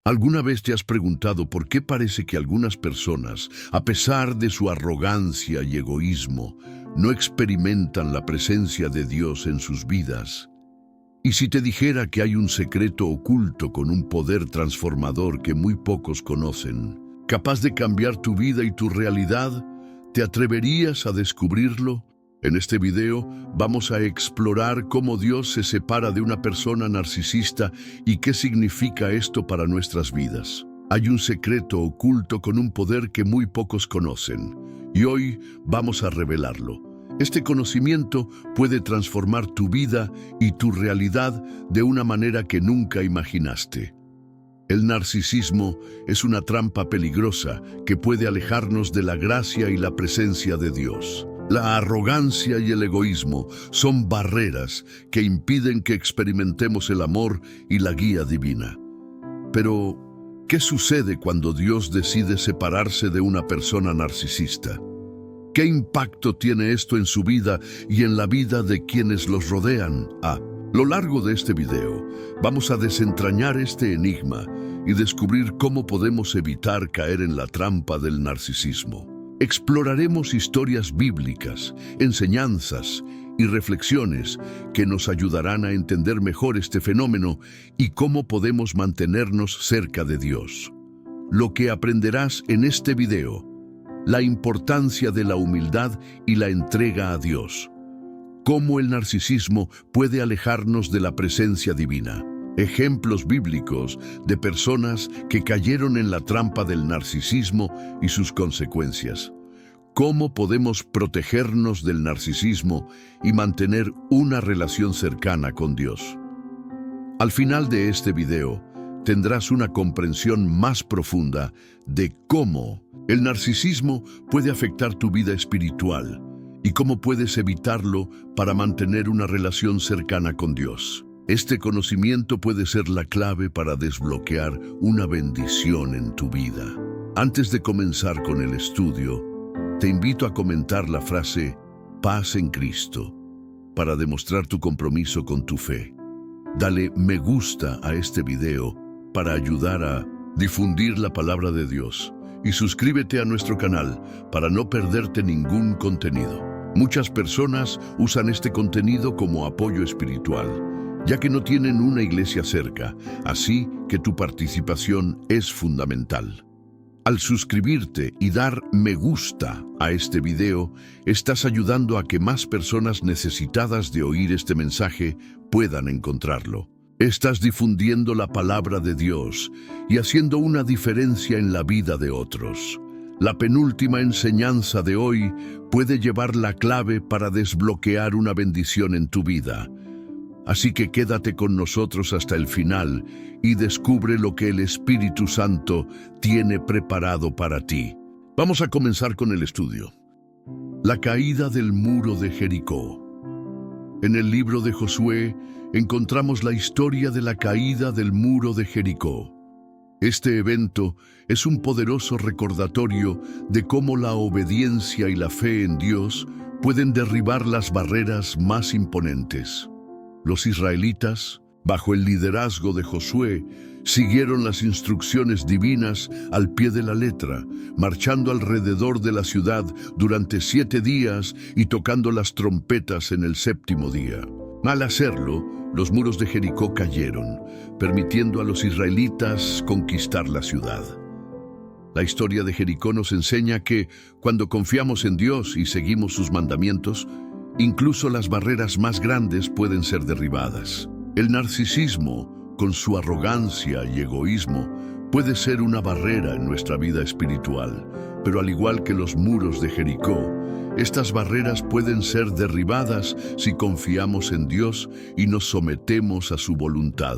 ¿Alguna vez te has preguntado por qué parece que algunas personas, a pesar de su arrogancia y egoísmo, no experimentan la presencia de Dios en sus vidas? Y si te dijera que hay un secreto oculto con un poder transformador que muy pocos conocen, capaz de cambiar tu vida y tu realidad, ¿te atreverías a descubrirlo? En este video vamos a explorar cómo Dios se separa de una persona narcisista y qué significa esto para nuestras vidas. Hay un secreto oculto con un poder que muy pocos conocen, y hoy vamos a revelarlo. Este conocimiento puede transformar tu vida y tu realidad de una manera que nunca imaginaste. El narcisismo es una trampa peligrosa que puede alejarnos de la gracia y la presencia de Dios. La arrogancia y el egoísmo son barreras que impiden que experimentemos el amor y la guía divina. Pero, ¿qué sucede cuando Dios decide separarse de una persona narcisista? ¿Qué impacto tiene esto en su vida y en la vida de quienes los rodean? A lo largo de este video, vamos a desentrañar este enigma y descubrir cómo podemos evitar caer en la trampa del narcisismo. Exploraremos historias bíblicas, enseñanzas y reflexiones que nos ayudarán a entender mejor este fenómeno y cómo podemos mantenernos cerca de Dios. Lo que aprenderás en este video: la importancia de la humildad y la entrega a Dios. Cómo el narcisismo puede alejarnos de la presencia divina. Ejemplos bíblicos de personas que cayeron en la trampa del narcisismo y sus consecuencias. Cómo podemos protegernos del narcisismo y mantener una relación cercana con Dios. Al final de este video, tendrás una comprensión más profunda de cómo el narcisismo puede afectar tu vida espiritual y cómo puedes evitarlo para mantener una relación cercana con Dios. Este conocimiento puede ser la clave para desbloquear una bendición en tu vida. Antes de comenzar con el estudio, te invito a comentar la frase "Paz en Cristo" para demostrar tu compromiso con tu fe. Dale me gusta a este video para ayudar a difundir la palabra de Dios y suscríbete a nuestro canal para no perderte ningún contenido. Muchas personas usan este contenido como apoyo espiritual, ya que no tienen una iglesia cerca, así que tu participación es fundamental. Al suscribirte y dar me gusta a este video, estás ayudando a que más personas necesitadas de oír este mensaje puedan encontrarlo. Estás difundiendo la palabra de Dios y haciendo una diferencia en la vida de otros. La penúltima enseñanza de hoy puede llevar la clave para desbloquear una bendición en tu vida. Así que quédate con nosotros hasta el final y descubre lo que el Espíritu Santo tiene preparado para ti. Vamos a comenzar con el estudio. La caída del muro de Jericó. En el libro de Josué encontramos la historia de la caída del muro de Jericó. Este evento es un poderoso recordatorio de cómo la obediencia y la fe en Dios pueden derribar las barreras más imponentes. Los israelitas, bajo el liderazgo de Josué, siguieron las instrucciones divinas al pie de la letra, marchando alrededor de la ciudad durante 7 días y tocando las trompetas en el 7º día. Al hacerlo, los muros de Jericó cayeron, permitiendo a los israelitas conquistar la ciudad. La historia de Jericó nos enseña que, cuando confiamos en Dios y seguimos sus mandamientos, incluso las barreras más grandes pueden ser derribadas. El narcisismo, con su arrogancia y egoísmo, puede ser una barrera en nuestra vida espiritual, pero al igual que los muros de Jericó, estas barreras pueden ser derribadas si confiamos en Dios y nos sometemos a su voluntad.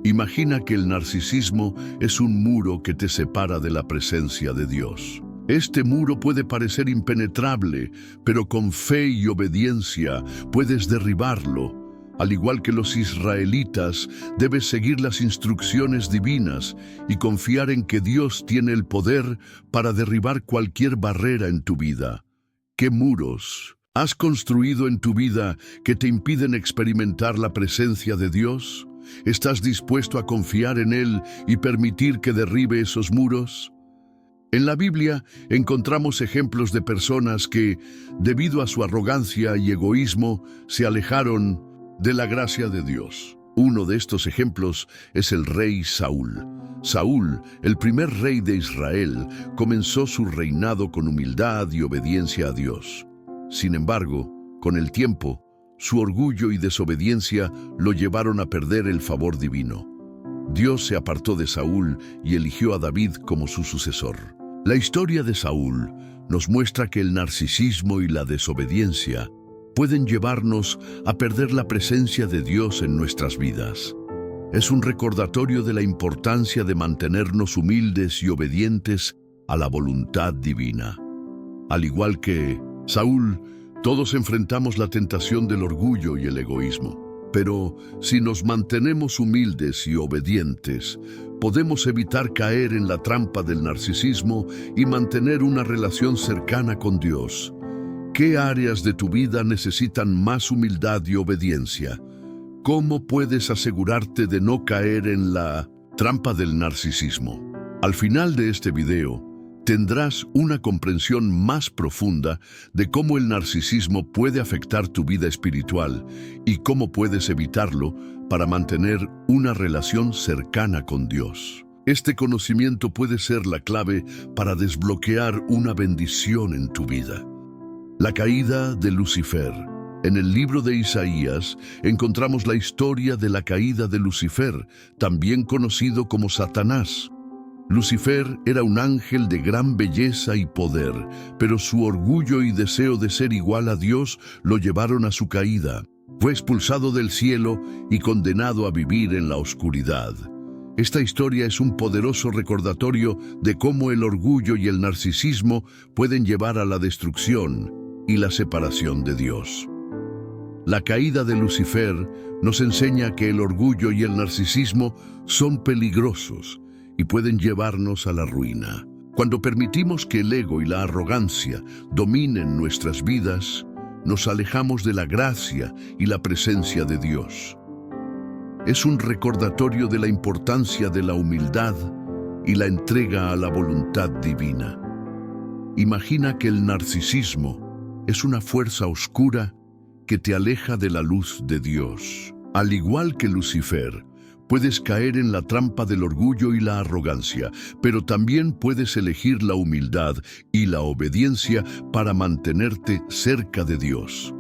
Imagina que el narcisismo es un muro que te separa de la presencia de Dios. Este muro puede parecer impenetrable, pero con fe y obediencia puedes derribarlo. Al igual que los israelitas, debes seguir las instrucciones divinas y confiar en que Dios tiene el poder para derribar cualquier barrera en tu vida. ¿Qué muros has construido en tu vida que te impiden experimentar la presencia de Dios? ¿Estás dispuesto a confiar en Él y permitir que derribe esos muros? En la Biblia encontramos ejemplos de personas que, debido a su arrogancia y egoísmo, se alejaron de la gracia de Dios. Uno de estos ejemplos es el rey Saúl. Saúl, el primer rey de Israel, comenzó su reinado con humildad y obediencia a Dios. Sin embargo, con el tiempo, su orgullo y desobediencia lo llevaron a perder el favor divino. Dios se apartó de Saúl y eligió a David como su sucesor. La historia de Saúl nos muestra que el narcisismo y la desobediencia pueden llevarnos a perder la presencia de Dios en nuestras vidas. Es un recordatorio de la importancia de mantenernos humildes y obedientes a la voluntad divina. Al igual que Saúl, todos enfrentamos la tentación del orgullo y el egoísmo. Pero si nos mantenemos humildes y obedientes, podemos evitar caer en la trampa del narcisismo y mantener una relación cercana con Dios. ¿Qué áreas de tu vida necesitan más humildad y obediencia? ¿Cómo puedes asegurarte de no caer en la trampa del narcisismo? Al final de este video, tendrás una comprensión más profunda de cómo el narcisismo puede afectar tu vida espiritual y cómo puedes evitarlo para mantener una relación cercana con Dios. Este conocimiento puede ser la clave para desbloquear una bendición en tu vida. La caída de Lucifer. En el libro de Isaías encontramos la historia de la caída de Lucifer, también conocido como Satanás. Lucifer era un ángel de gran belleza y poder, pero su orgullo y deseo de ser igual a Dios lo llevaron a su caída. Fue expulsado del cielo y condenado a vivir en la oscuridad. Esta historia es un poderoso recordatorio de cómo el orgullo y el narcisismo pueden llevar a la destrucción y la separación de Dios. La caída de Lucifer nos enseña que el orgullo y el narcisismo son peligrosos y pueden llevarnos a la ruina. Cuando permitimos que el ego y la arrogancia dominen nuestras vidas, nos alejamos de la gracia y la presencia de Dios. Es un recordatorio de la importancia de la humildad y la entrega a la voluntad divina. Imagina que el narcisismo es una fuerza oscura que te aleja de la luz de Dios. Al igual que Lucifer, puedes caer en la trampa del orgullo y la arrogancia, pero también puedes elegir la humildad y la obediencia para mantenerte cerca de Dios.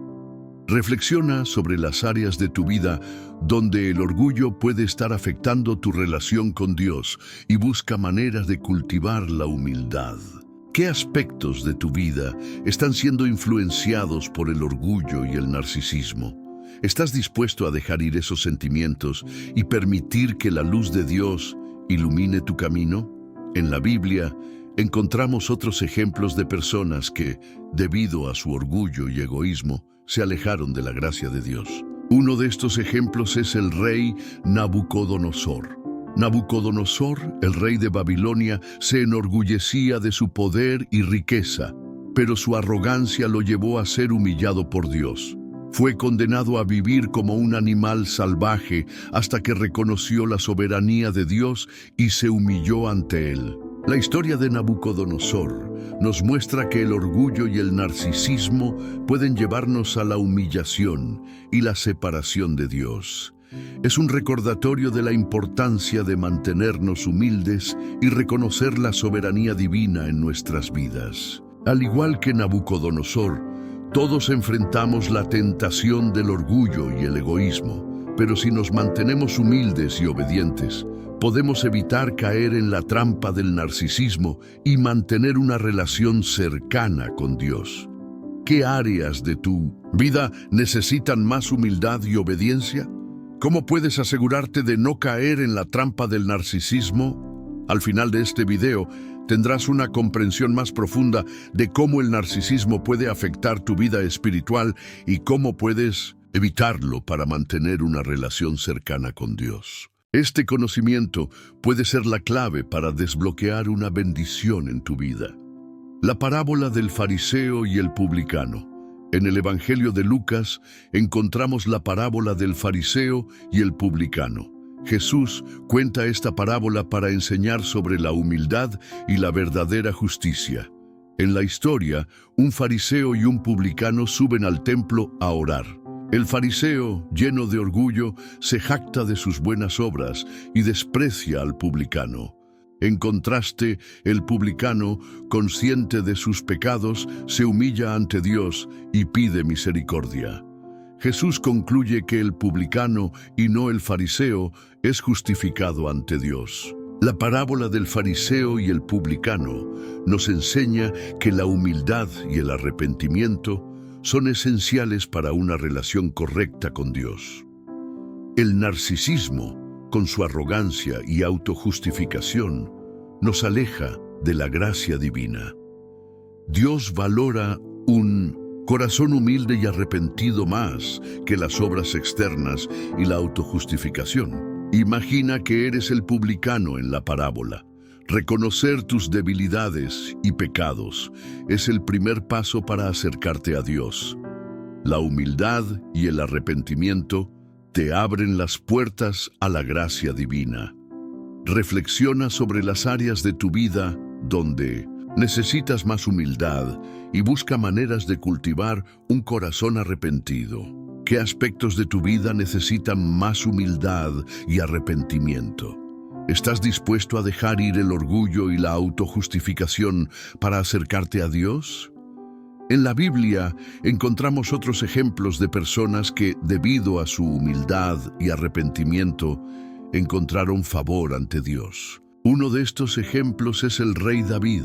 Reflexiona sobre las áreas de tu vida donde el orgullo puede estar afectando tu relación con Dios y busca maneras de cultivar la humildad. ¿Qué aspectos de tu vida están siendo influenciados por el orgullo y el narcisismo? ¿Estás dispuesto a dejar ir esos sentimientos y permitir que la luz de Dios ilumine tu camino? En la Biblia encontramos otros ejemplos de personas que, debido a su orgullo y egoísmo, se alejaron de la gracia de Dios. Uno de estos ejemplos es el rey Nabucodonosor. Nabucodonosor, el rey de Babilonia, se enorgullecía de su poder y riqueza, pero su arrogancia lo llevó a ser humillado por Dios. Fue condenado a vivir como un animal salvaje hasta que reconoció la soberanía de Dios y se humilló ante él. La historia de Nabucodonosor nos muestra que el orgullo y el narcisismo pueden llevarnos a la humillación y la separación de Dios. Es un recordatorio de la importancia de mantenernos humildes y reconocer la soberanía divina en nuestras vidas. Al igual que Nabucodonosor, todos enfrentamos la tentación del orgullo y el egoísmo, pero si nos mantenemos humildes y obedientes, podemos evitar caer en la trampa del narcisismo y mantener una relación cercana con Dios. ¿Qué áreas de tu vida necesitan más humildad y obediencia? ¿Cómo puedes asegurarte de no caer en la trampa del narcisismo? Al final de este video, tendrás una comprensión más profunda de cómo el narcisismo puede afectar tu vida espiritual y cómo puedes evitarlo para mantener una relación cercana con Dios. Este conocimiento puede ser la clave para desbloquear una bendición en tu vida. La parábola del fariseo y el publicano. En el Evangelio de Lucas encontramos la parábola del fariseo y el publicano. Jesús cuenta esta parábola para enseñar sobre la humildad y la verdadera justicia. En la historia, un fariseo y un publicano suben al templo a orar. El fariseo, lleno de orgullo, se jacta de sus buenas obras y desprecia al publicano. En contraste, el publicano, consciente de sus pecados, se humilla ante Dios y pide misericordia. Jesús concluye que el publicano y no el fariseo es justificado ante Dios. La parábola del fariseo y el publicano nos enseña que la humildad y el arrepentimiento son esenciales para una relación correcta con Dios. El narcisismo, con su arrogancia y autojustificación, nos aleja de la gracia divina. Dios valora un corazón humilde y arrepentido más que las obras externas y la autojustificación. Imagina que eres el publicano en la parábola. Reconocer tus debilidades y pecados es el primer paso para acercarte a Dios. La humildad y el arrepentimiento te abren las puertas a la gracia divina. Reflexiona sobre las áreas de tu vida donde necesitas más humildad y busca maneras de cultivar un corazón arrepentido. ¿Qué aspectos de tu vida necesitan más humildad y arrepentimiento? ¿Estás dispuesto a dejar ir el orgullo y la autojustificación para acercarte a Dios? En la Biblia encontramos otros ejemplos de personas que, debido a su humildad y arrepentimiento, encontraron favor ante Dios. Uno de estos ejemplos es el rey David.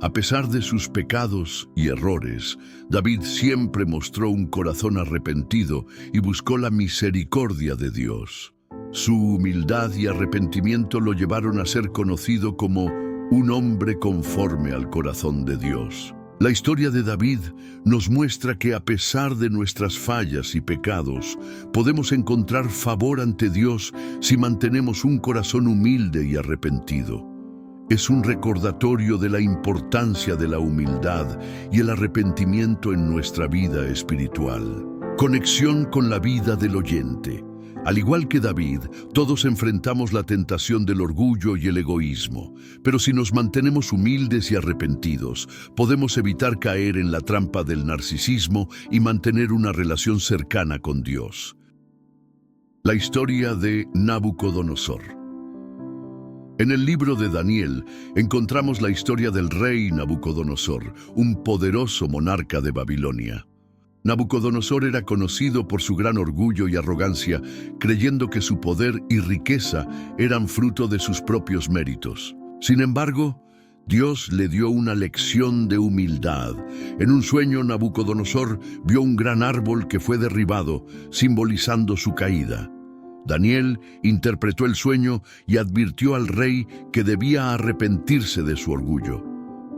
A pesar de sus pecados y errores, David siempre mostró un corazón arrepentido y buscó la misericordia de Dios. Su humildad y arrepentimiento lo llevaron a ser conocido como un hombre conforme al corazón de Dios. La historia de David nos muestra que a pesar de nuestras fallas y pecados, podemos encontrar favor ante Dios si mantenemos un corazón humilde y arrepentido. Es un recordatorio de la importancia de la humildad y el arrepentimiento en nuestra vida espiritual. Conexión con la vida del oyente. Al igual que David, todos enfrentamos la tentación del orgullo y el egoísmo, pero si nos mantenemos humildes y arrepentidos, podemos evitar caer en la trampa del narcisismo y mantener una relación cercana con Dios. La historia de Nabucodonosor. En el libro de Daniel encontramos la historia del rey Nabucodonosor, un poderoso monarca de Babilonia. Nabucodonosor era conocido por su gran orgullo y arrogancia, creyendo que su poder y riqueza eran fruto de sus propios méritos. Sin embargo, Dios le dio una lección de humildad. En un sueño, Nabucodonosor vio un gran árbol que fue derribado, simbolizando su caída. Daniel interpretó el sueño y advirtió al rey que debía arrepentirse de su orgullo.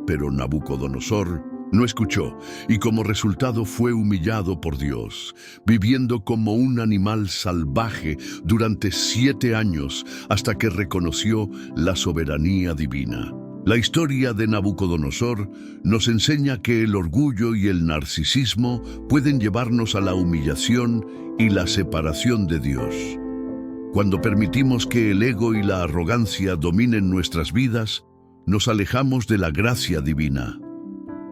Pero Nabucodonosor no escuchó y como resultado fue humillado por Dios, viviendo como un animal salvaje durante 7 años hasta que reconoció la soberanía divina. La historia de Nabucodonosor nos enseña que el orgullo y el narcisismo pueden llevarnos a la humillación y la separación de Dios. Cuando permitimos que el ego y la arrogancia dominen nuestras vidas, nos alejamos de la gracia divina.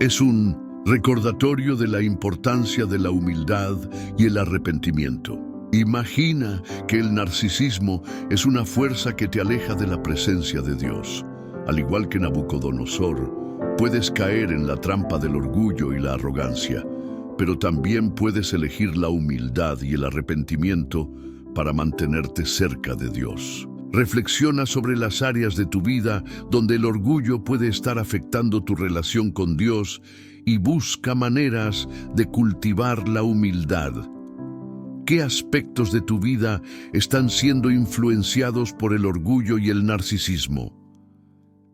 Es un recordatorio de la importancia de la humildad y el arrepentimiento. Imagina que el narcisismo es una fuerza que te aleja de la presencia de Dios. Al igual que Nabucodonosor, puedes caer en la trampa del orgullo y la arrogancia, pero también puedes elegir la humildad y el arrepentimiento para mantenerte cerca de Dios. Reflexiona sobre las áreas de tu vida donde el orgullo puede estar afectando tu relación con Dios y busca maneras de cultivar la humildad. ¿Qué aspectos de tu vida están siendo influenciados por el orgullo y el narcisismo?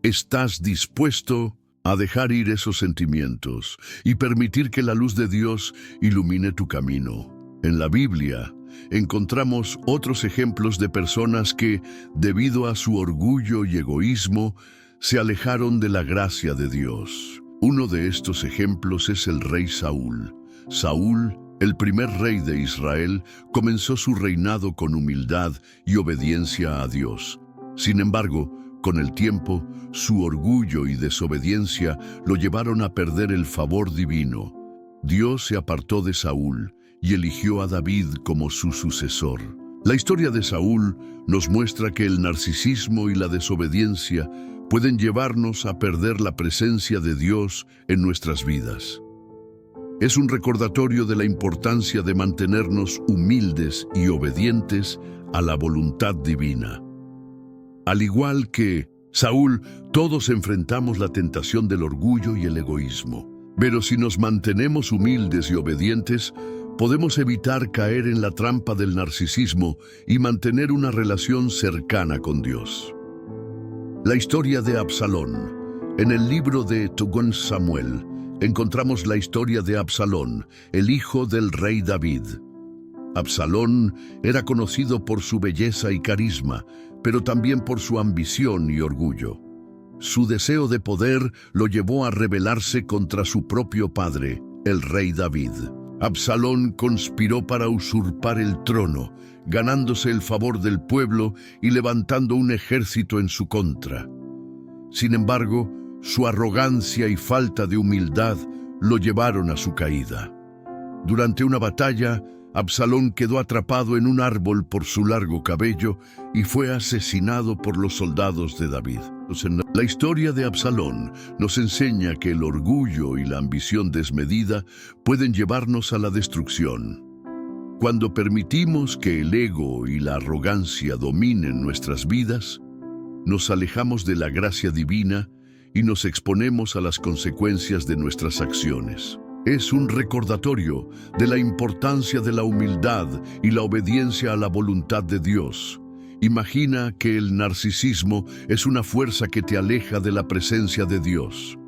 ¿Estás dispuesto a dejar ir esos sentimientos y permitir que la luz de Dios ilumine tu camino? En la Biblia encontramos otros ejemplos de personas que, debido a su orgullo y egoísmo, se alejaron de la gracia de Dios. Uno de estos ejemplos es el rey Saúl. Saúl El primer rey de Israel comenzó su reinado con humildad y obediencia a Dios. Sin embargo, con el tiempo, su orgullo y desobediencia lo llevaron a perder el favor divino. Dios se apartó de Saúl y eligió a David como su sucesor. La historia de Saúl nos muestra que el narcisismo y la desobediencia pueden llevarnos a perder la presencia de Dios en nuestras vidas. Es un recordatorio de la importancia de mantenernos humildes y obedientes a la voluntad divina. Al igual que Saúl, todos enfrentamos la tentación del orgullo y el egoísmo. Pero si nos mantenemos humildes y obedientes, podemos evitar caer en la trampa del narcisismo y mantener una relación cercana con Dios. La historia de Absalón. En el libro de 2 Samuel, encontramos la historia de Absalón, el hijo del rey David. Absalón era conocido por su belleza y carisma, pero también por su ambición y orgullo. Su deseo de poder lo llevó a rebelarse contra su propio padre, el rey David. Absalón conspiró para usurpar el trono, ganándose el favor del pueblo y levantando un ejército en su contra. Sin embargo, su arrogancia y falta de humildad lo llevaron a su caída. Durante una batalla, Absalón quedó atrapado en un árbol por su largo cabello y fue asesinado por los soldados de David. La historia de Absalón nos enseña que el orgullo y la ambición desmedida pueden llevarnos a la destrucción. Cuando permitimos que el ego y la arrogancia dominen nuestras vidas, nos alejamos de la gracia divina y nos exponemos a las consecuencias de nuestras acciones. Es un recordatorio de la importancia de la humildad y la obediencia a la voluntad de Dios. Imagina que el narcisismo es una fuerza que te aleja de la presencia de Dios.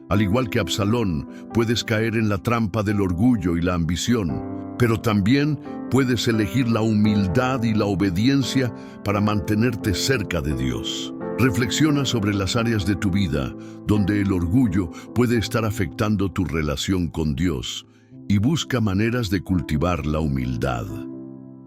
Al igual que Absalón, puedes caer en la trampa del orgullo y la ambición, pero también puedes elegir la humildad y la obediencia para mantenerte cerca de Dios. Reflexiona sobre las áreas de tu vida donde el orgullo puede estar afectando tu relación con Dios y busca maneras de cultivar la humildad.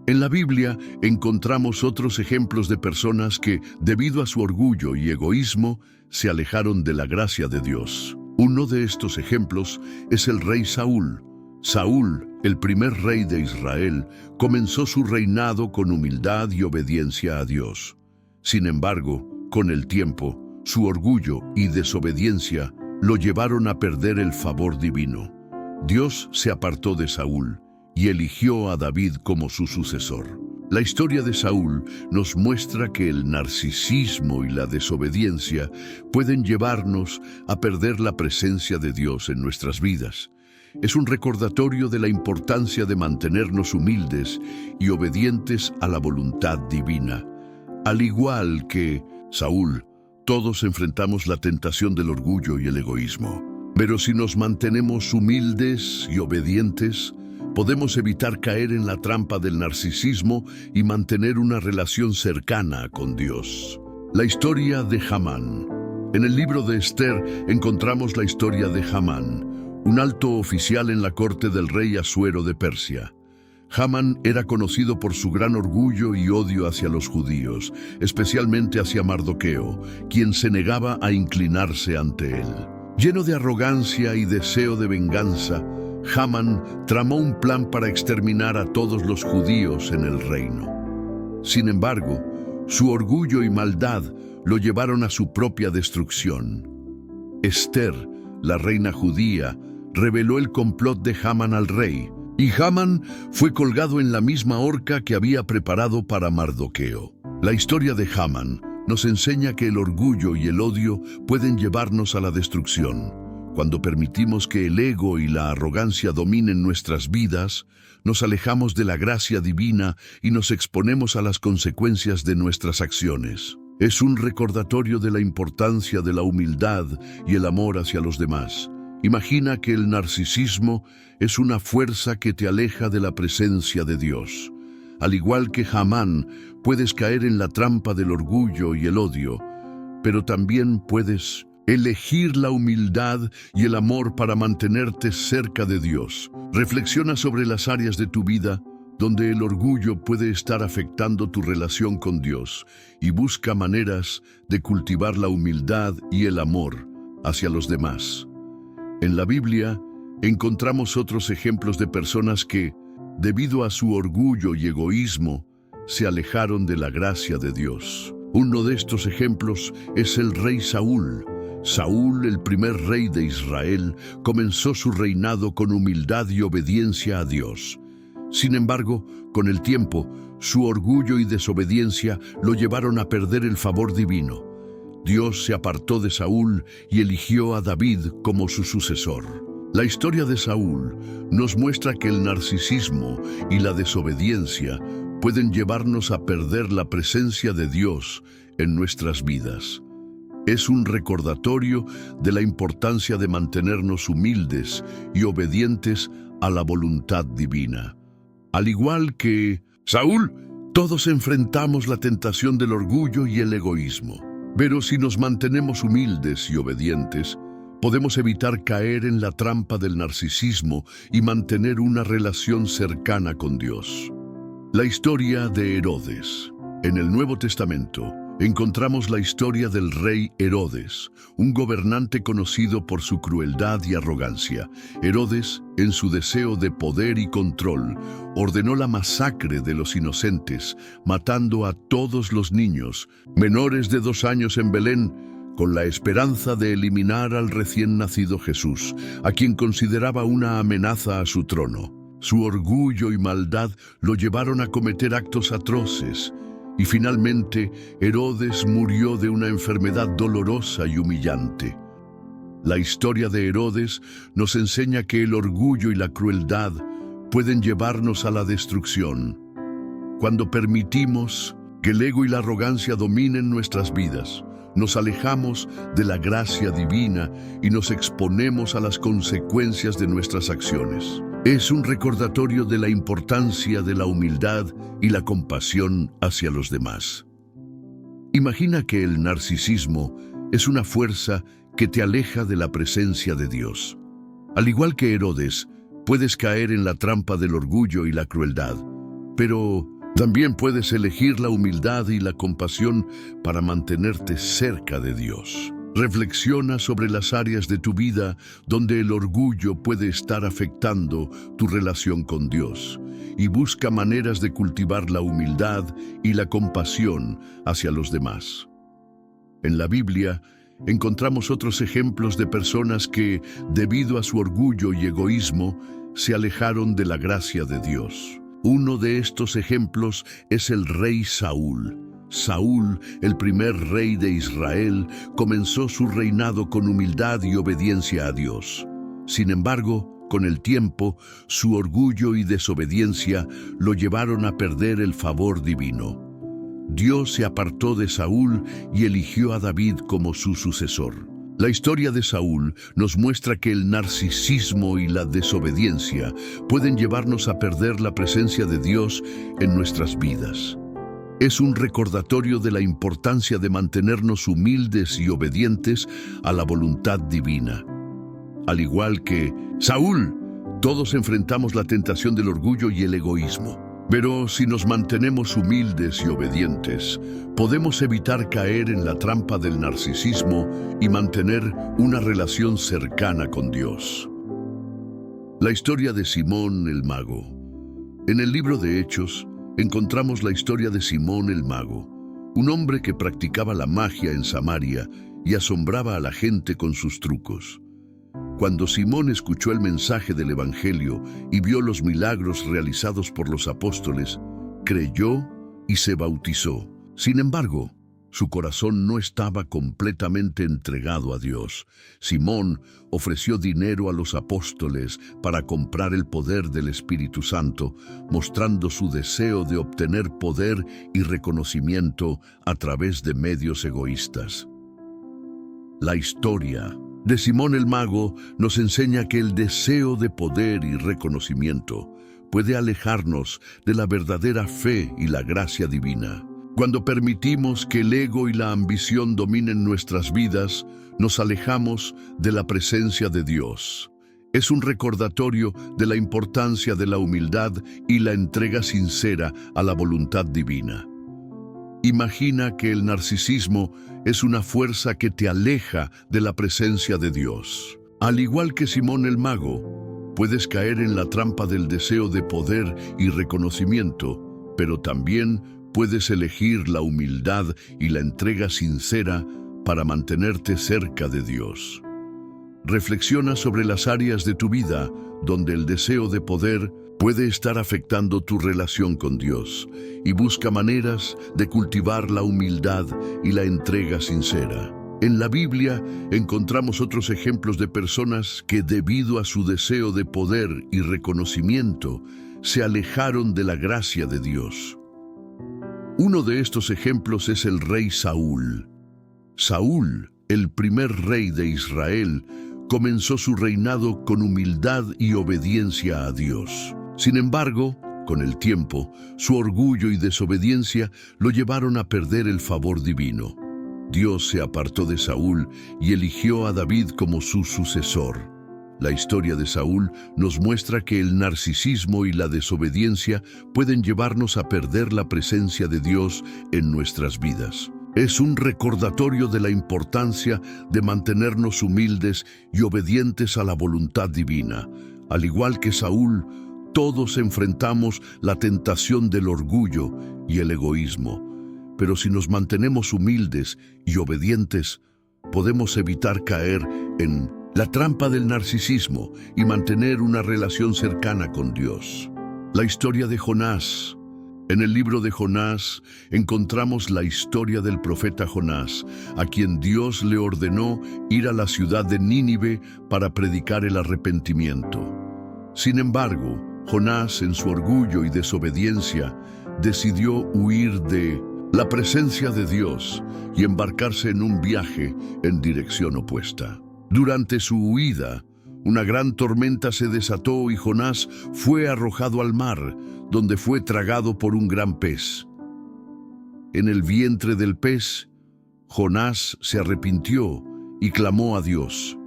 En la Biblia encontramos otros ejemplos de personas que, debido a su orgullo y egoísmo, se alejaron de la gracia de Dios. Uno de estos ejemplos es el rey Saúl. Saúl, el primer rey de Israel, comenzó su reinado con humildad y obediencia a Dios. Sin embargo, con el tiempo, su orgullo y desobediencia lo llevaron a perder el favor divino. Dios se apartó de Saúl y eligió a David como su sucesor. La historia de Saúl nos muestra que el narcisismo y la desobediencia pueden llevarnos a perder la presencia de Dios en nuestras vidas. Es un recordatorio de la importancia de mantenernos humildes y obedientes a la voluntad divina. Al igual que Saúl, todos enfrentamos la tentación del orgullo y el egoísmo. Pero si nos mantenemos humildes y obedientes, podemos evitar caer en la trampa del narcisismo y mantener una relación cercana con Dios. La historia de Hamán. En el libro de Esther encontramos la historia de Hamán, un alto oficial en la corte del rey Asuero de Persia. Hamán era conocido por su gran orgullo y odio hacia los judíos, especialmente hacia Mardoqueo, quien se negaba a inclinarse ante él. Lleno de arrogancia y deseo de venganza, Hamán tramó un plan para exterminar a todos los judíos en el reino. Sin embargo, su orgullo y maldad lo llevaron a su propia destrucción. Esther, la reina judía, reveló el complot de Hamán al rey, y Hamán fue colgado en la misma horca que había preparado para Mardoqueo. La historia de Hamán nos enseña que el orgullo y el odio pueden llevarnos a la destrucción. Cuando permitimos que el ego y la arrogancia dominen nuestras vidas, nos alejamos de la gracia divina y nos exponemos a las consecuencias de nuestras acciones. Es un recordatorio de la importancia de la humildad y el amor hacia los demás. Imagina que el narcisismo es una fuerza que te aleja de la presencia de Dios. Al igual que Hamán, puedes caer en la trampa del orgullo y el odio, pero también puedes elegir la humildad y el amor para mantenerte cerca de Dios. Reflexiona sobre las áreas de tu vida donde el orgullo puede estar afectando tu relación con Dios y busca maneras de cultivar la humildad y el amor hacia los demás. En la Biblia encontramos otros ejemplos de personas que, debido a su orgullo y egoísmo, se alejaron de la gracia de Dios. Uno de estos ejemplos es el rey Saúl. Saúl, el primer rey de Israel, comenzó su reinado con humildad y obediencia a Dios. Sin embargo, con el tiempo, su orgullo y desobediencia lo llevaron a perder el favor divino. Dios se apartó de Saúl y eligió a David como su sucesor. La historia de Saúl nos muestra que el narcisismo y la desobediencia pueden llevarnos a perder la presencia de Dios en nuestras vidas. Es un recordatorio de la importancia de mantenernos humildes y obedientes a la voluntad divina. Al igual que Saúl, todos enfrentamos la tentación del orgullo y el egoísmo. Pero si nos mantenemos humildes y obedientes, podemos evitar caer en la trampa del narcisismo y mantener una relación cercana con Dios. La historia de Herodes. En el Nuevo Testamento encontramos la historia del rey Herodes, un gobernante conocido por su crueldad y arrogancia. Herodes, en su deseo de poder y control, ordenó la masacre de los inocentes, matando a todos los niños menores de 2 años en Belén, con la esperanza de eliminar al recién nacido Jesús, a quien consideraba una amenaza a su trono. Su orgullo y maldad lo llevaron a cometer actos atroces, y finalmente Herodes murió de una enfermedad dolorosa y humillante. La historia de Herodes nos enseña que el orgullo y la crueldad pueden llevarnos a la destrucción. Cuando permitimos que el ego y la arrogancia dominen nuestras vidas, nos alejamos de la gracia divina y nos exponemos a las consecuencias de nuestras acciones. Es un recordatorio de la importancia de la humildad y la compasión hacia los demás. Imagina que el narcisismo es una fuerza que te aleja de la presencia de Dios. Al igual que Herodes, puedes caer en la trampa del orgullo y la crueldad, pero también puedes elegir la humildad y la compasión para mantenerte cerca de Dios. Reflexiona sobre las áreas de tu vida donde el orgullo puede estar afectando tu relación con Dios y busca maneras de cultivar la humildad y la compasión hacia los demás. En la Biblia encontramos otros ejemplos de personas que, debido a su orgullo y egoísmo, se alejaron de la gracia de Dios. Uno de estos ejemplos es el rey Saúl. Saúl, el primer rey de Israel, comenzó su reinado con humildad y obediencia a Dios. Sin embargo, con el tiempo, su orgullo y desobediencia lo llevaron a perder el favor divino. Dios se apartó de Saúl y eligió a David como su sucesor. La historia de Saúl nos muestra que el narcisismo y la desobediencia pueden llevarnos a perder la presencia de Dios en nuestras vidas. Es un recordatorio de la importancia de mantenernos humildes y obedientes a la voluntad divina. Al igual que Saúl, todos enfrentamos la tentación del orgullo y el egoísmo. Pero si nos mantenemos humildes y obedientes, podemos evitar caer en la trampa del narcisismo y mantener una relación cercana con Dios. La historia de Simón el Mago. En el libro de Hechos, encontramos la historia de Simón el Mago, un hombre que practicaba la magia en Samaria y asombraba a la gente con sus trucos. Cuando Simón escuchó el mensaje del Evangelio y vio los milagros realizados por los apóstoles, creyó y se bautizó. Sin embargo, su corazón no estaba completamente entregado a Dios. Simón ofreció dinero a los apóstoles para comprar el poder del Espíritu Santo, mostrando su deseo de obtener poder y reconocimiento a través de medios egoístas. La historia de Simón el Mago nos enseña que el deseo de poder y reconocimiento puede alejarnos de la verdadera fe y la gracia divina. Cuando permitimos que el ego y la ambición dominen nuestras vidas, nos alejamos de la presencia de Dios. Es un recordatorio de la importancia de la humildad y la entrega sincera a la voluntad divina. Imagina que el narcisismo es una fuerza que te aleja de la presencia de Dios. Al igual que Simón el mago, puedes caer en la trampa del deseo de poder y reconocimiento, pero también puedes elegir la humildad y la entrega sincera para mantenerte cerca de Dios. Reflexiona sobre las áreas de tu vida donde el deseo de poder puede estar afectando tu relación con Dios y busca maneras de cultivar la humildad y la entrega sincera. En la Biblia encontramos otros ejemplos de personas que, debido a su deseo de poder y reconocimiento, se alejaron de la gracia de Dios. Uno de estos ejemplos es el rey Saúl. Saúl, el primer rey de Israel, comenzó su reinado con humildad y obediencia a Dios. Sin embargo, con el tiempo, su orgullo y desobediencia lo llevaron a perder el favor divino. Dios se apartó de Saúl y eligió a David como su sucesor. La historia de Saúl nos muestra que el narcisismo y la desobediencia pueden llevarnos a perder la presencia de Dios en nuestras vidas. Es un recordatorio de la importancia de mantenernos humildes y obedientes a la voluntad divina. Al igual que Saúl, todos enfrentamos la tentación del orgullo y el egoísmo. Pero si nos mantenemos humildes y obedientes, podemos evitar caer en la trampa del narcisismo y mantener una relación cercana con Dios. La historia de Jonás. En el libro de Jonás encontramos la historia del profeta Jonás, a quien Dios le ordenó ir a la ciudad de Nínive para predicar el arrepentimiento. Sin embargo, Jonás, en su orgullo y desobediencia, decidió huir de la presencia de Dios y embarcarse en un viaje en dirección opuesta. Durante su huida, una gran tormenta se desató y Jonás fue arrojado al mar, donde fue tragado por un gran pez. En el vientre del pez, Jonás se arrepintió y clamó a Dios,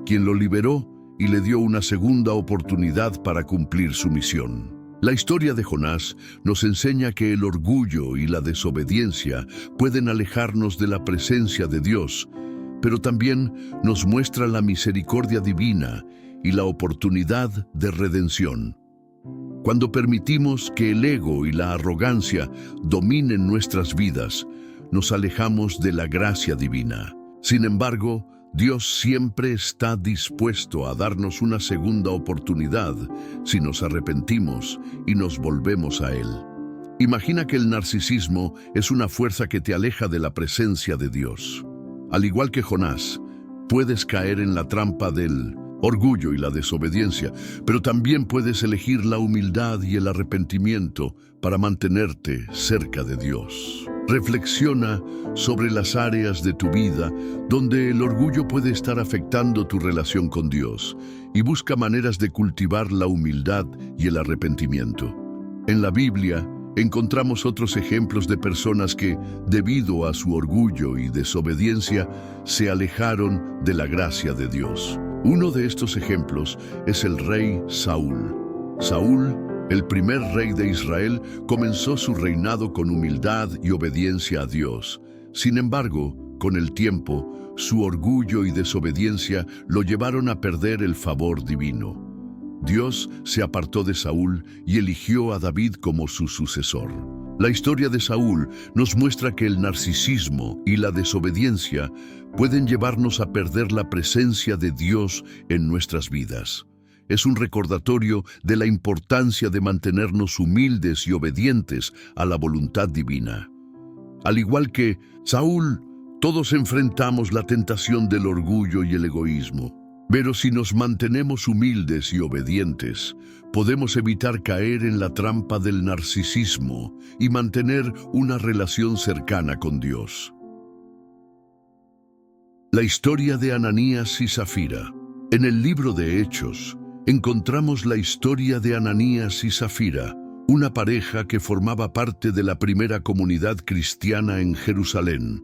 quien lo liberó y le dio una segunda oportunidad para cumplir su misión. La historia de Jonás nos enseña que el orgullo y la desobediencia pueden alejarnos de la presencia de Dios, pero también nos muestra la misericordia divina y la oportunidad de redención. Cuando permitimos que el ego y la arrogancia dominen nuestras vidas, nos alejamos de la gracia divina. Sin embargo, Dios siempre está dispuesto a darnos una segunda oportunidad si nos arrepentimos y nos volvemos a Él. Imagina que el narcisismo es una fuerza que te aleja de la presencia de Dios. Al igual que Jonás, puedes caer en la trampa del orgullo y la desobediencia, pero también puedes elegir la humildad y el arrepentimiento para mantenerte cerca de Dios. Reflexiona sobre las áreas de tu vida donde el orgullo puede estar afectando tu relación con Dios y busca maneras de cultivar la humildad y el arrepentimiento. En la Biblia encontramos otros ejemplos de personas que, debido a su orgullo y desobediencia, se alejaron de la gracia de Dios. Uno de estos ejemplos es el rey Saúl. Saúl, el primer rey de Israel, comenzó su reinado con humildad y obediencia a Dios. Sin embargo, con el tiempo, su orgullo y desobediencia lo llevaron a perder el favor divino. Dios se apartó de Saúl y eligió a David como su sucesor. La historia de Saúl nos muestra que el narcisismo y la desobediencia pueden llevarnos a perder la presencia de Dios en nuestras vidas. Es un recordatorio de la importancia de mantenernos humildes y obedientes a la voluntad divina. Al igual que Saúl, todos enfrentamos la tentación del orgullo y el egoísmo. Pero si nos mantenemos humildes y obedientes, podemos evitar caer en la trampa del narcisismo y mantener una relación cercana con Dios. La historia de Ananías y Zafira. En el libro de Hechos, encontramos la historia de Ananías y Zafira, una pareja que formaba parte de la primera comunidad cristiana en Jerusalén.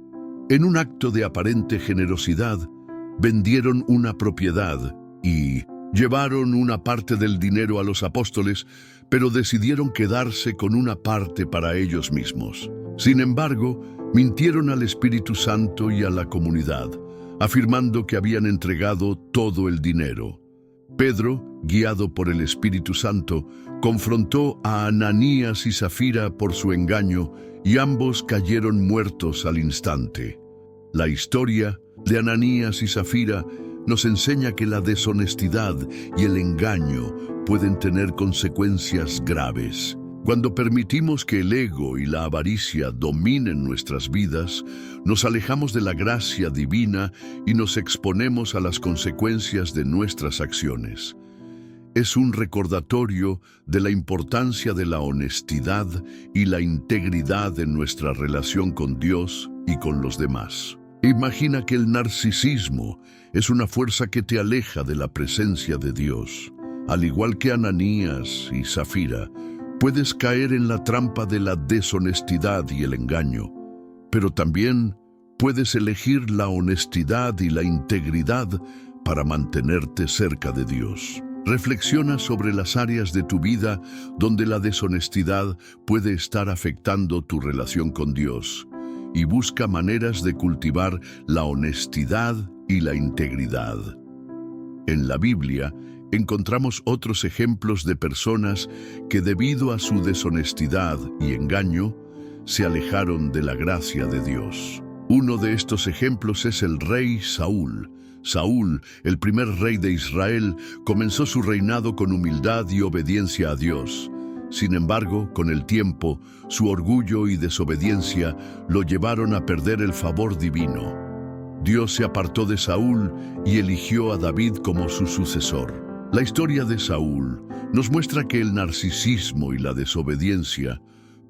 En un acto de aparente generosidad, vendieron una propiedad y, Llevaron una parte del dinero a los apóstoles, pero decidieron quedarse con una parte para ellos mismos. Sin embargo, mintieron al Espíritu Santo y a la comunidad, afirmando que habían entregado todo el dinero. Pedro, guiado por el Espíritu Santo, confrontó a Ananías y Zafira por su engaño y ambos cayeron muertos al instante. La historia de Ananías y Zafira nos enseña que la deshonestidad y el engaño pueden tener consecuencias graves. Cuando permitimos que el ego y la avaricia dominen nuestras vidas, nos alejamos de la gracia divina y nos exponemos a las consecuencias de nuestras acciones. Es un recordatorio de la importancia de la honestidad y la integridad en nuestra relación con Dios y con los demás. Imagina que el narcisismo es una fuerza que te aleja de la presencia de Dios. Al igual que Ananías y Zafira, puedes caer en la trampa de la deshonestidad y el engaño, pero también puedes elegir la honestidad y la integridad para mantenerte cerca de Dios. Reflexiona sobre las áreas de tu vida donde la deshonestidad puede estar afectando tu relación con Dios y busca maneras de cultivar la honestidad y la integridad. En la Biblia encontramos otros ejemplos de personas que debido a su deshonestidad y engaño se alejaron de la gracia de Dios. Uno de estos ejemplos es el rey Saúl. Saúl, el primer rey de Israel, comenzó su reinado con humildad y obediencia a Dios. Sin embargo, con el tiempo, su orgullo y desobediencia lo llevaron a perder el favor divino. Dios se apartó de Saúl y eligió a David como su sucesor. La historia de Saúl nos muestra que el narcisismo y la desobediencia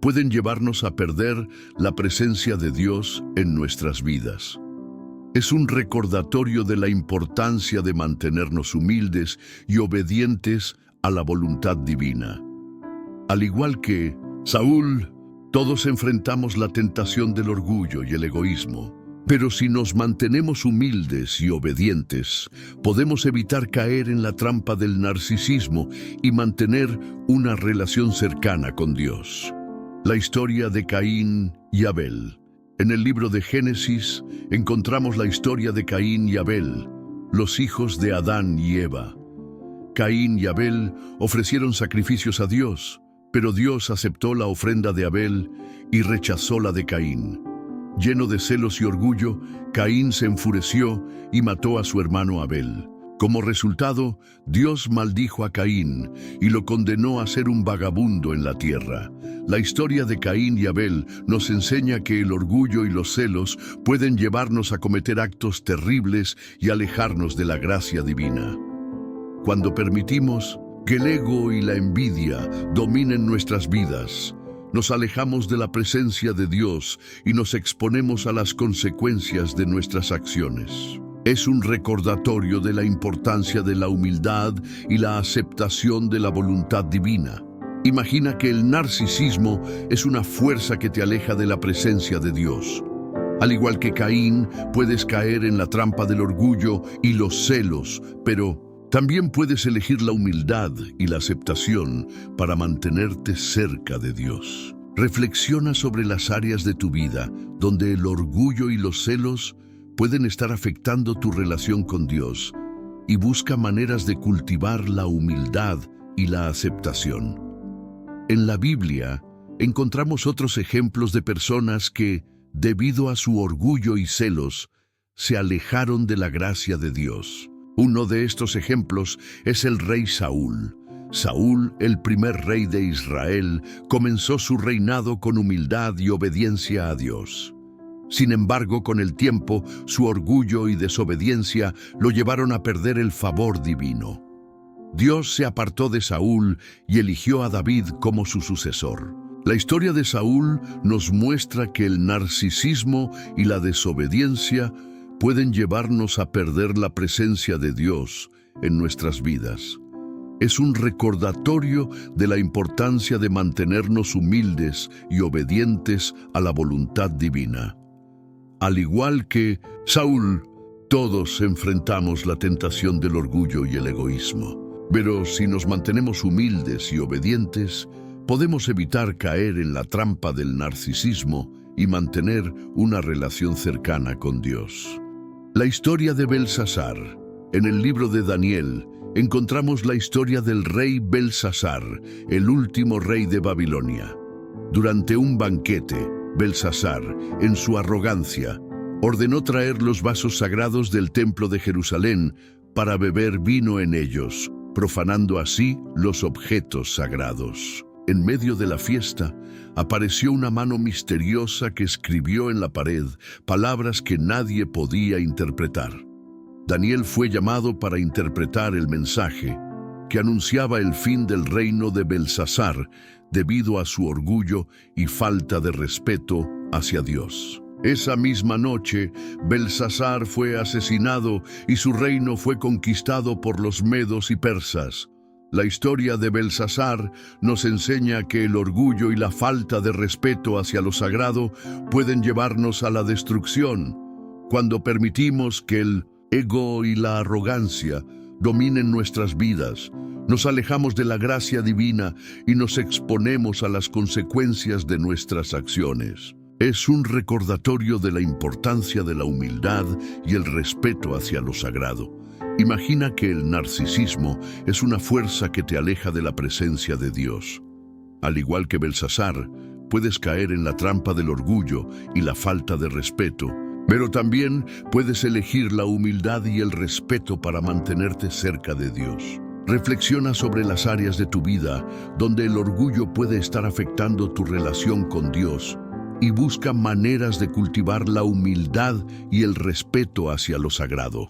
pueden llevarnos a perder la presencia de Dios en nuestras vidas. Es un recordatorio de la importancia de mantenernos humildes y obedientes a la voluntad divina. Al igual que Saúl, todos enfrentamos la tentación del orgullo y el egoísmo. Pero si nos mantenemos humildes y obedientes, podemos evitar caer en la trampa del narcisismo y mantener una relación cercana con Dios. La historia de Caín y Abel. En el libro de Génesis encontramos la historia de Caín y Abel, los hijos de Adán y Eva. Caín y Abel ofrecieron sacrificios a Dios, pero Dios aceptó la ofrenda de Abel y rechazó la de Caín. Lleno de celos y orgullo, Caín se enfureció y mató a su hermano Abel. Como resultado, Dios maldijo a Caín y lo condenó a ser un vagabundo en la tierra. La historia de Caín y Abel nos enseña que el orgullo y los celos pueden llevarnos a cometer actos terribles y alejarnos de la gracia divina. Cuando permitimos que el ego y la envidia dominen nuestras vidas, nos alejamos de la presencia de Dios y nos exponemos a las consecuencias de nuestras acciones. Es un recordatorio de la importancia de la humildad y la aceptación de la voluntad divina. Imagina que el narcisismo es una fuerza que te aleja de la presencia de Dios. Al igual que Caín, puedes caer en la trampa del orgullo y los celos, pero también puedes elegir la humildad y la aceptación para mantenerte cerca de Dios. Reflexiona sobre las áreas de tu vida donde el orgullo y los celos pueden estar afectando tu relación con Dios y busca maneras de cultivar la humildad y la aceptación. En la Biblia encontramos otros ejemplos de personas que, debido a su orgullo y celos, se alejaron de la gracia de Dios. Uno de estos ejemplos es el rey Saúl. Saúl, el primer rey de Israel, comenzó su reinado con humildad y obediencia a Dios. Sin embargo, con el tiempo, su orgullo y desobediencia lo llevaron a perder el favor divino. Dios se apartó de Saúl y eligió a David como su sucesor. La historia de Saúl nos muestra que el narcisismo y la desobediencia pueden llevarnos a perder la presencia de Dios en nuestras vidas. Es un recordatorio de la importancia de mantenernos humildes y obedientes a la voluntad divina. Al igual que Saúl, Todos enfrentamos la tentación del orgullo y el egoísmo, pero si nos mantenemos humildes y obedientes, podemos evitar caer en la trampa del narcisismo y mantener una relación cercana con Dios. La historia de Belsasar. En el libro de Daniel, encontramos la historia del rey Belsasar, el último rey de Babilonia. Durante un banquete, Belsasar, en su arrogancia, ordenó traer los vasos sagrados del templo de Jerusalén para beber vino en ellos, profanando así los objetos sagrados. En medio de la fiesta, apareció una mano misteriosa que escribió en la pared palabras que nadie podía interpretar. Daniel fue llamado para interpretar el mensaje que anunciaba el fin del reino de Belsasar debido a su orgullo y falta de respeto hacia Dios. Esa misma noche, Belsasar fue asesinado y su reino fue conquistado por los medos y persas. La historia de Belsasar nos enseña que el orgullo y la falta de respeto hacia lo sagrado pueden llevarnos a la destrucción. Cuando permitimos que el ego y la arrogancia dominen nuestras vidas, nos alejamos de la gracia divina y nos exponemos a las consecuencias de nuestras acciones. Es un recordatorio de la importancia de la humildad y el respeto hacia lo sagrado. Imagina que el narcisismo es una fuerza que te aleja de la presencia de Dios. Al igual que Belsasar, puedes caer en la trampa del orgullo y la falta de respeto, pero también puedes elegir la humildad y el respeto para mantenerte cerca de Dios. Reflexiona sobre las áreas de tu vida donde el orgullo puede estar afectando tu relación con Dios y busca maneras de cultivar la humildad y el respeto hacia lo sagrado.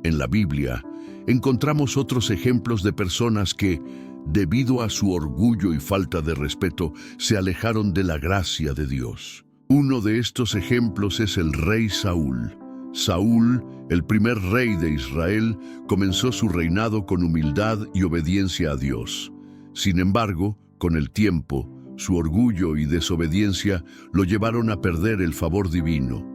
En la Biblia, encontramos otros ejemplos de personas que, debido a su orgullo y falta de respeto, se alejaron de la gracia de Dios. Uno de estos ejemplos es el rey Saúl. Saúl, el primer rey de Israel, comenzó su reinado con humildad y obediencia a Dios. Sin embargo, con el tiempo, su orgullo y desobediencia lo llevaron a perder el favor divino.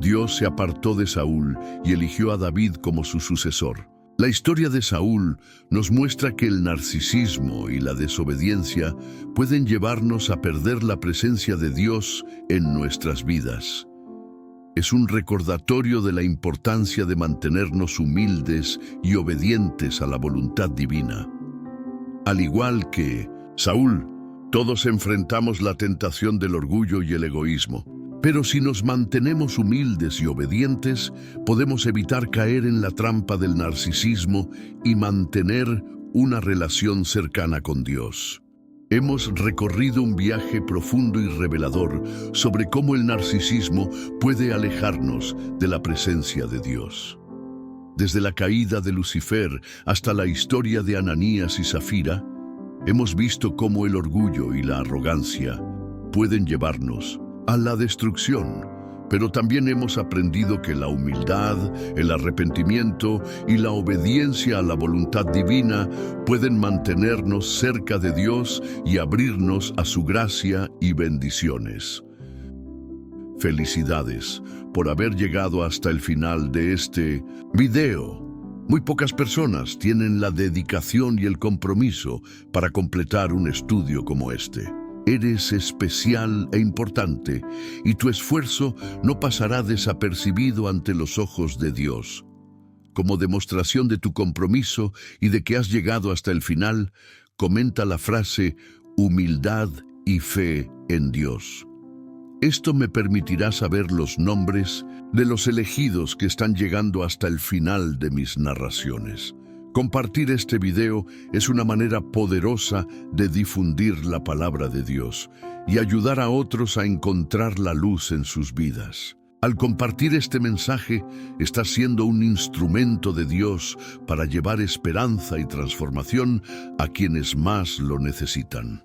Dios se apartó de Saúl y eligió a David como su sucesor. La historia de Saúl nos muestra que el narcisismo y la desobediencia pueden llevarnos a perder la presencia de Dios en nuestras vidas. Es un recordatorio de la importancia de mantenernos humildes y obedientes a la voluntad divina. Al igual que Saúl, todos enfrentamos la tentación del orgullo y el egoísmo. Pero si nos mantenemos humildes y obedientes, podemos evitar caer en la trampa del narcisismo y mantener una relación cercana con Dios. Hemos recorrido un viaje profundo y revelador sobre cómo el narcisismo puede alejarnos de la presencia de Dios. Desde la caída de Lucifer hasta la historia de Ananías y Zafira, hemos visto cómo el orgullo y la arrogancia pueden llevarnos a la destrucción, pero también hemos aprendido que la humildad, el arrepentimiento y la obediencia a la voluntad divina pueden mantenernos cerca de Dios y abrirnos a su gracia y bendiciones. Felicidades por haber llegado hasta el final de este video. Muy pocas personas tienen la dedicación y el compromiso para completar un estudio como este. Eres especial e importante, y tu esfuerzo no pasará desapercibido ante los ojos de Dios. Como demostración de tu compromiso y de que has llegado hasta el final, comenta la frase humildad y fe en Dios. Esto me permitirá saber los nombres de los elegidos que están llegando hasta el final de mis narraciones. Compartir este video es una manera poderosa de difundir la palabra de Dios y ayudar a otros a encontrar la luz en sus vidas. Al compartir este mensaje, estás siendo un instrumento de Dios para llevar esperanza y transformación a quienes más lo necesitan.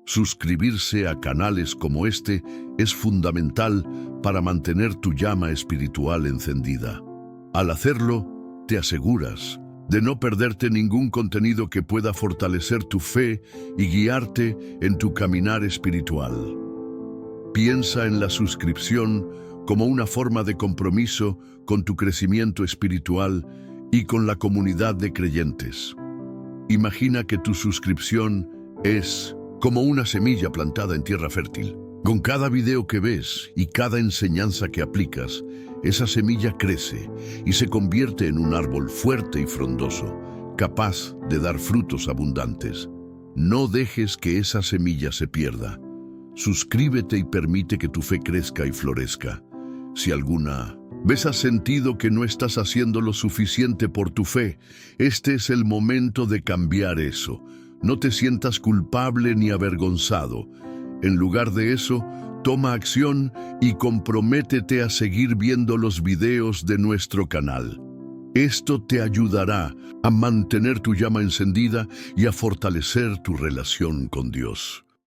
Suscribirse a canales como este es fundamental para mantener tu llama espiritual encendida. Al hacerlo, te aseguras de no perderte ningún contenido que pueda fortalecer tu fe y guiarte en tu caminar espiritual. Piensa en la suscripción como una forma de compromiso con tu crecimiento espiritual y con la comunidad de creyentes. Imagina que tu suscripción es como una semilla plantada en tierra fértil. Con cada video que ves y cada enseñanza que aplicas, esa semilla crece y se convierte en un árbol fuerte y frondoso, capaz de dar frutos abundantes. No dejes que esa semilla se pierda. Suscríbete y permite que tu fe crezca y florezca. Si alguna vez has sentido que no estás haciendo lo suficiente por tu fe, este es el momento de cambiar eso. No te sientas culpable ni avergonzado. En lugar de eso, toma acción y comprométete a seguir viendo los videos de nuestro canal. Esto te ayudará a mantener tu llama encendida y a fortalecer tu relación con Dios.